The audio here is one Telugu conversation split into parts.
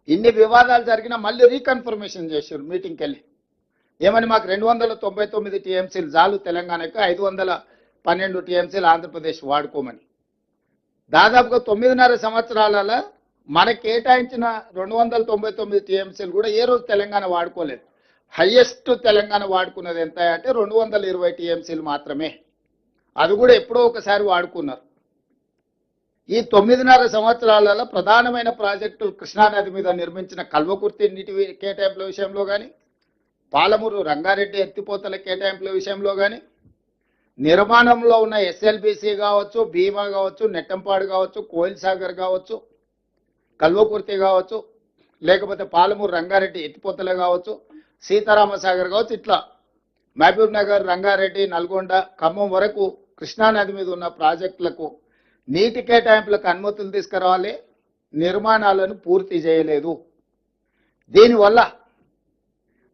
ఇన్ని వివాదాలు జరిగినా మళ్ళీ రీకన్ఫర్మేషన్ చేశారు మీటింగ్కి వెళ్ళి. ఏమని మాకు 299 టీఎంసీలు చాలు తెలంగాణకు, 512 టీఎంసీలు ఆంధ్రప్రదేశ్ వాడుకోమని. దాదాపుగా 9.5 సంవత్సరాల మనకు కేటాయించిన 299 టీఎంసీలు కూడా ఏ రోజు తెలంగాణ వాడుకోలేదు. హైయెస్ట్ తెలంగాణ వాడుకున్నది ఎంత అంటే 220 టీఎంసీలు మాత్రమే. అది కూడా ఎప్పుడో ఒకసారి వాడుకున్నారు. ఈ 9.5 సంవత్సరాలలో ప్రధానమైన ప్రాజెక్టులు కృష్ణానది మీద నిర్మించిన కల్వకుర్తి నీటి కేటాయింపుల విషయంలో కానీ, పాలమూరు రంగారెడ్డి ఎత్తిపోతల కేటాయింపుల విషయంలో కానీ, నిర్మాణంలో ఉన్న ఎస్ఎల్బిసి కావచ్చు, భీమా కావచ్చు, నెట్టంపాడు కావచ్చు, కోయిల్ సాగర్ కావచ్చు, కల్వకుర్తి కావచ్చు, లేకపోతే పాలమూరు రంగారెడ్డి ఎత్తిపోతల కావచ్చు, సీతారామసాగర్ కావచ్చు, ఇట్లా మహబూబ్ నగర్, రంగారెడ్డి, నల్గొండ, ఖమ్మం వరకు కృష్ణానది మీద ఉన్న ప్రాజెక్టులకు నీటి కేటాయింపులకు అనుమతులు తీసుకురావాలి, నిర్మాణాలను పూర్తి చేయలేదు. దీనివల్ల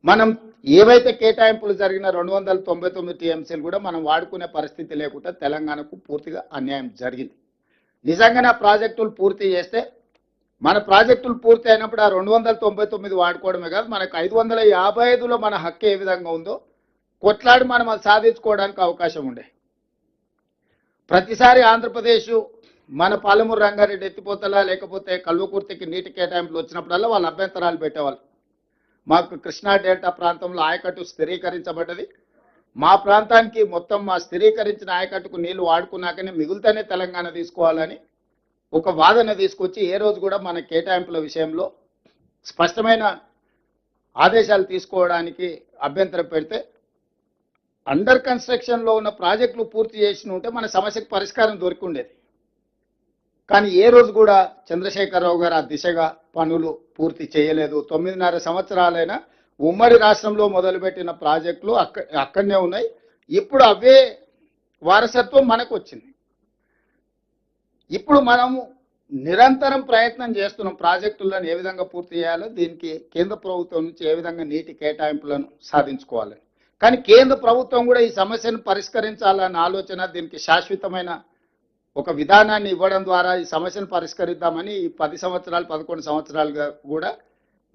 మనం ఏవైతే కేటాయింపులు జరిగిన 299 టీఎంసీలు కూడా మనం వాడుకునే పరిస్థితి లేకుండా తెలంగాణకు పూర్తిగా అన్యాయం జరిగింది. నిజంగానే ఆ ప్రాజెక్టులు పూర్తి చేస్తే, మన ప్రాజెక్టులు పూర్తి అయినప్పుడు ఆ 299 వాడుకోవడమే కాదు, మనకు 555లో మన హక్కు ఏ విధంగా ఉందో కొట్లాడి మనం అది సాధించుకోవడానికి అవకాశం ఉండే. ప్రతిసారి ఆంధ్రప్రదేశ్ మన పాలమూరు రంగారెడ్డి ఎత్తిపోతల లేకపోతే కల్వకుర్తికి నీటి కేటాయింపులు వచ్చినప్పుడల్లా వాళ్ళు అభ్యంతరాలు పెట్టేవాళ్ళు. మాకు కృష్ణా డెల్టా ప్రాంతంలో ఆయకట్టు స్థిరీకరించబడ్డది, మా ప్రాంతానికి మొత్తం మా స్థిరీకరించిన ఆయకట్టుకు నీళ్లు వాడుకున్నాకనే మిగులుతూనే తెలంగాణ తీసుకోవాలని ఒక వాదన తీసుకొచ్చి ఏ రోజు కూడా మన కేటాయింపుల విషయంలో స్పష్టమైన ఆదేశాలు తీసుకోవడానికి అభ్యంతరం పెడితే, అండర్ కన్స్ట్రక్షన్లో ఉన్న ప్రాజెక్టులు పూర్తి చేసి ఉంటే మన సమస్యకు పరిష్కారం దొరికి ఉండేది. కానీ ఏ రోజు కూడా చంద్రశేఖరరావు గారు ఆ దిశగా పనులు పూర్తి చేయలేదు. 9.5 సంవత్సరాలైనా ఉమ్మడి రాష్ట్రంలో మొదలుపెట్టిన ప్రాజెక్టులు అక్కడనే ఉన్నాయి. ఇప్పుడు అవే వారసత్వం మనకు వచ్చింది. ఇప్పుడు మనము నిరంతరం ప్రయత్నం చేస్తున్నాం ప్రాజెక్టులను ఏ విధంగా పూర్తి చేయాలో, దీనికి కేంద్ర ప్రభుత్వం నుంచి ఏ విధంగా నీటి కేటాయింపులను సాధించుకోవాలని. కానీ కేంద్ర ప్రభుత్వం కూడా ఈ సమస్యను పరిష్కరించాలన్న ఆలోచన, దీనికి శాశ్వతమైన ఒక విధానాన్ని ఇవ్వడం ద్వారా ఈ సమస్యను పరిష్కరిద్దామని 10 సంవత్సరాలు 11 సంవత్సరాలుగా కూడా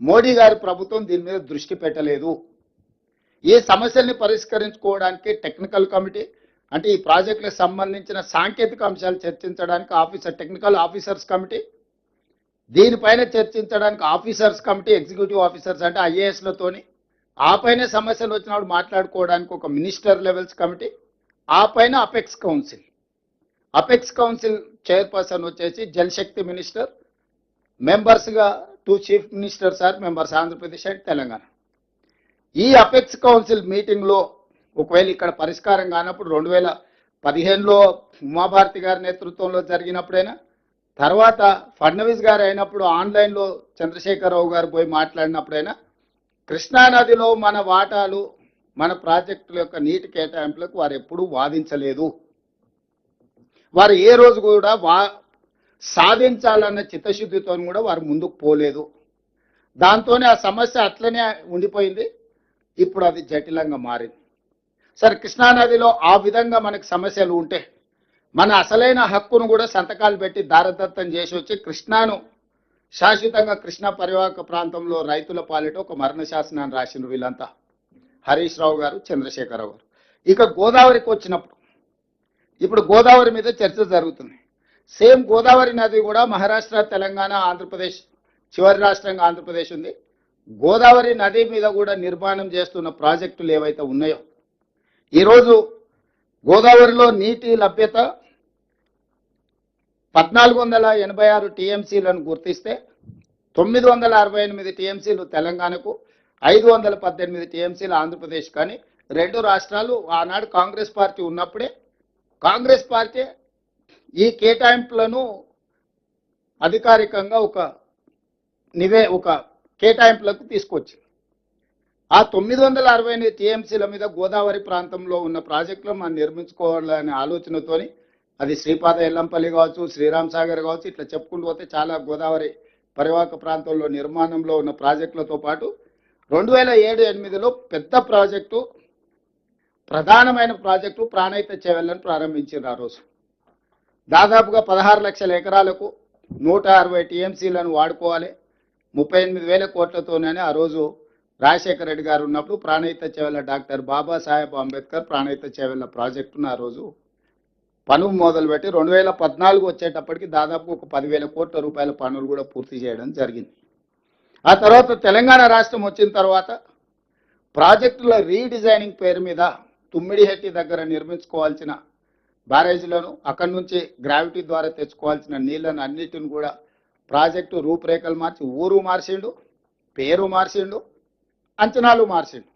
మోడీ గారి ప్రభుత్వం దీని మీద దృష్టి పెట్టలేదు. ఈ సమస్యల్ని పరిష్కరించుకోవడానికి టెక్నికల్ కమిటీ, అంటే ఈ ప్రాజెక్టులకు సంబంధించిన సాంకేతిక అంశాలు చర్చించడానికి టెక్నికల్ ఆఫీసర్స్ కమిటీ, దీనిపైన చర్చించడానికి ఆఫీసర్స్ కమిటీ, ఎగ్జిక్యూటివ్ ఆఫీసర్స్ అంటే ఐఏఎస్లతోని, ఆ పైన సమస్యలు వచ్చినప్పుడు మాట్లాడుకోవడానికి ఒక మినిస్టర్ లెవెల్స్ కమిటీ, ఆ పైన అపెక్స్ కౌన్సిల్ చైర్పర్సన్ వచ్చేసి జలశక్తి మినిస్టర్, మెంబర్స్గా 2 chief ministers are members Andhra Pradesh and Telangana. ఈ అపెక్స్ కౌన్సిల్ మీటింగ్లో ఒకవేళ ఇక్కడ పరిష్కారం కానప్పుడు 2015లో ఉమాభారతి గారి నేతృత్వంలో జరిగినప్పుడైనా, తర్వాత ఫడ్నవీస్ గారు అయినప్పుడు ఆన్లైన్లో చంద్రశేఖరరావు గారు పోయి మాట్లాడినప్పుడైనా, కృష్ణానదిలో మన వాటాలు, మన ప్రాజెక్టుల యొక్క నీటి కేటాయింపులకు వారు ఎప్పుడూ వాదించలేదు. వారు ఏ రోజు కూడా సాధించాలన్న చిత్తశుద్ధితో కూడా వారు ముందుకు పోలేదు. దాంతోనే ఆ సమస్య అట్లనే ఉండిపోయింది. ఇప్పుడు అది జటిలంగా మారింది. సరే, కృష్ణానదిలో ఆ విధంగా మనకు సమస్యలు ఉంటే మన అసలైన హక్కును కూడా సంతకాలు పెట్టి దారదత్తం చేసి వచ్చి కృష్ణాను శాశ్వతంగా కృష్ణా పరివాహక ప్రాంతంలో రైతుల పాలిట ఒక మరణ శాసనాన్ని రాసిన వీళ్ళంతా, హరీష్ రావు గారు, చంద్రశేఖరరావు గారు. ఇక గోదావరికి వచ్చినప్పుడు, ఇప్పుడు గోదావరి మీద చర్చ జరుగుతుంది. సేమ్ గోదావరి నది కూడా మహారాష్ట్ర, తెలంగాణ, ఆంధ్రప్రదేశ్, చివరి రాష్ట్రంగా ఆంధ్రప్రదేశ్ ఉంది. గోదావరి నది మీద కూడా నిర్మాణం చేస్తున్న ప్రాజెక్టులు ఏవైతే ఉన్నాయో, ఈరోజు గోదావరిలో నీటి లభ్యత 1486 టీఎంసీలను గుర్తిస్తే 968 టీఎంసీలు తెలంగాణకు, 518 టీఎంసీలు ఆంధ్రప్రదేశ్. కానీ 2 రాష్ట్రాలు ఆనాడు కాంగ్రెస్ పార్టీ ఉన్నప్పుడే కాంగ్రెస్ పార్టీ ఈ కేటాయింపులను అధికారికంగా ఒక కేటాయింపులకు తీసుకొచ్చింది. ఆ 968 టీఎంసీల మీద గోదావరి ప్రాంతంలో ఉన్న ప్రాజెక్టులు మనం నిర్మించుకోవాలనే ఆలోచనతోని, అది శ్రీపాద ఎల్లంపల్లి కావచ్చు, శ్రీరామ్ సాగర్ కావచ్చు, ఇట్లా చెప్పుకుంటూ పోతే చాలా గోదావరి పరివాహక ప్రాంతంలో నిర్మాణంలో ఉన్న ప్రాజెక్టులతో పాటు 2007-8లో పెద్ద ప్రాజెక్టు, ప్రధానమైన ప్రాజెక్టు ప్రాణహిత చేవెళ్లను ప్రారంభించారు. ఆ రోజు దాదాపుగా 16 లక్షల ఎకరాలకు 160 టీఎంసీలను వాడుకోవాలి. 38,000 కోట్లతోనే ఆ రోజు రాజశేఖర రెడ్డి గారు ఉన్నప్పుడు ప్రాణహిత చేవెళ్ల డాక్టర్ బాబాసాహెబ్ అంబేద్కర్ ప్రాణహిత చేవెళ్ల ప్రాజెక్టును ఆ రోజు పనులు మొదలుపెట్టి 2014 వచ్చేటప్పటికి దాదాపు ఒక 10,000 కోట్ల రూపాయల పనులు కూడా పూర్తి చేయడం జరిగింది. ఆ తర్వాత తెలంగాణ రాష్ట్రం వచ్చిన తర్వాత ప్రాజెక్టుల రీడిజైనింగ్ పేరు మీద తుమ్మిడిహెట్టి దగ్గర నిర్మించుకోవాల్సిన బ్యారేజీలను అక్కడి నుంచి గ్రావిటీ ద్వారా తెచ్చుకోవాల్సిన నీళ్లను అన్నిటిని కూడా ప్రాజెక్టు రూపురేఖలు మార్చి ఊరు మార్చిండు, పేరు మార్చిండు, అంచనాలు మార్చిండు.